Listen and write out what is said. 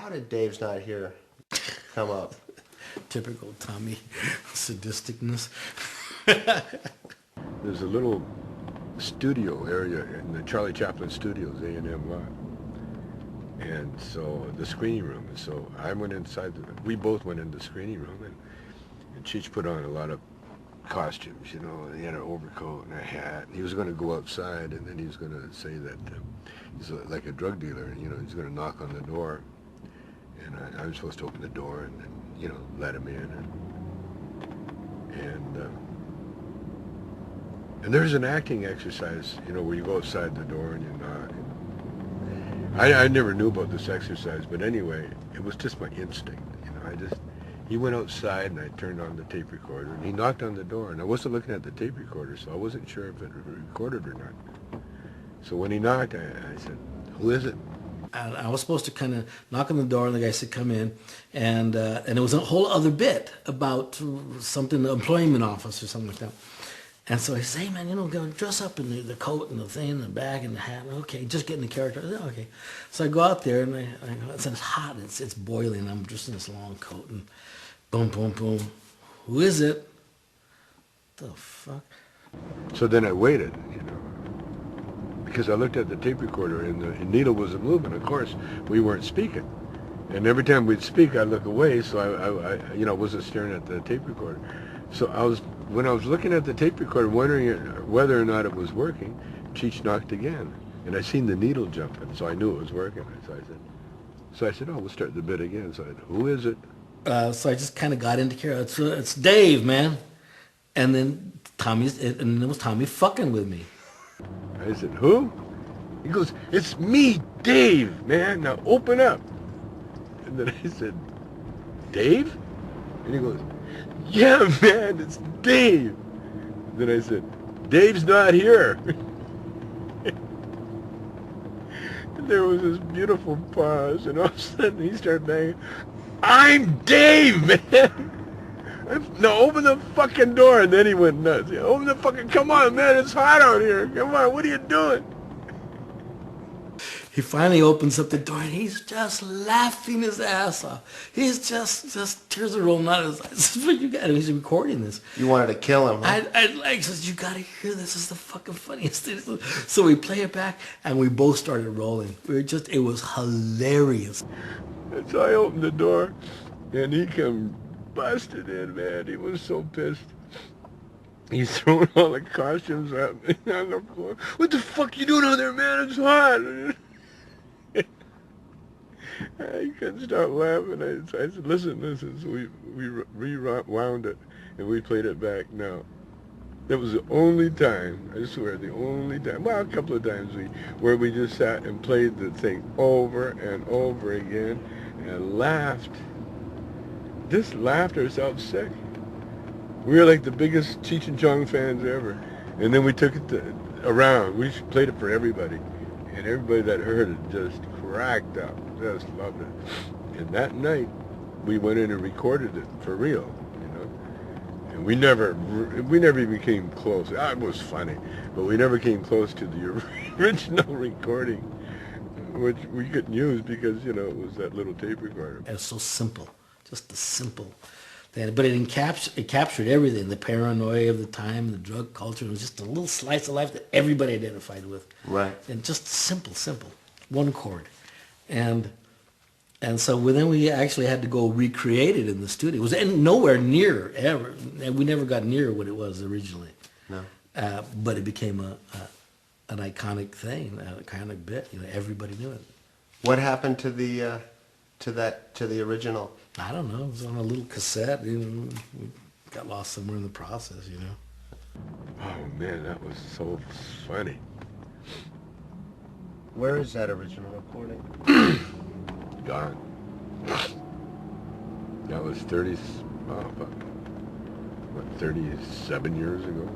How did Dave's Not Here come up? Typical Tommy sadisticness. There's a little studio area in the Charlie Chaplin Studios, A&M lot. And so the screening room. And so I went inside, we both went in the screening room, and Cheech put on a lot of costumes, you know. He had an overcoat and a hat. He was going to go outside, and then he was going to say that he's like a drug dealer, you know, he's going to knock on the door. And I was supposed to open the door and then, you know, let him in. And there's an acting exercise, you know, where you go outside the door and you knock. I never knew about this exercise, but anyway, it was just my instinct, you know. He went outside and I turned on the tape recorder and he knocked on the door, and I wasn't looking at the tape recorder, so I wasn't sure if it recorded or not. So when he knocked, I said, "Who is it?" And I was supposed to kind of knock on the door, and the guy said, "Come in," and it was a whole other bit about something, the employment office or something like that. And so he said, "Hey man, you know, go dress up in the coat and the thing and the bag and the hat." Okay, just get in the character. I said, "Okay." So I go out there and I said, "It's hot, it's boiling." I'm just in this long coat and boom, boom, boom. "Who is it?" The fuck? So then I waited, you know, because I looked at the tape recorder and the needle wasn't moving. Of course, we weren't speaking. And every time we'd speak, I'd look away, so I you know, wasn't staring at the tape recorder. So when I was looking at the tape recorder, wondering whether or not it was working, Cheech knocked again. And I seen the needle jumping, so I knew it was working. So I said, "Oh, we'll start the bit again." So I said, "Who is it?" So I just kind of got into character. It's Dave, man. And then it was Tommy fucking with me. I said, "Who?" He goes, "It's me, Dave, man. Now open up." And then I said, "Dave?" And he goes, "Yeah, man, it's Dave." Then I said, "Dave's not here." And there was this beautiful pause, and all of a sudden he started banging, "I'm Dave, man! No, open the fucking door." And then he went nuts. "Yeah, open the fucking, come on, man, it's hot out here. Come on, what are you doing?" He finally opens up the door and he's just laughing his ass off. He's just tears are rolling out of his eyes. This is what you got. He's recording this. You wanted to kill him, huh? I says, "You got to hear this. This is the fucking funniest thing." So we play it back and we both started rolling. It was hilarious. And so I opened the door and he come busted in, man. He was so pissed. He's throwing all the costumes at me on the floor. "What the fuck you doing out there, man? It's hot." I couldn't stop laughing. I said, listen. So we rewound it and we played it back. Now, that was the only time, I swear, the only time, well, a couple of times where we just sat and played the thing over and over again and laughed. Just laughed ourselves sick. We were like the biggest Cheech and Chong fans ever. And then we took it around. We played it for everybody. And everybody that heard it just cracked up. Just loved it. And that night, we went in and recorded it for real, you know. And we never even came close. It was funny, but we never came close to the original recording, which we couldn't use because, you know, it was that little tape recorder. It was so simple, just the simple thing. But it captured everything, the paranoia of the time, the drug culture. It was just a little slice of life that everybody identified with. Right. And just simple, one chord. And so then we actually had to go recreate it in the studio. It was nowhere near ever. We never got near what it was originally. No. But it became an iconic thing, an iconic bit. You know, everybody knew it. What happened to the original? I don't know. It was on a little cassette. You know, we got lost somewhere in the process. You know. Oh man, that was so funny. Where is that original recording? Gone. That was 37 years ago.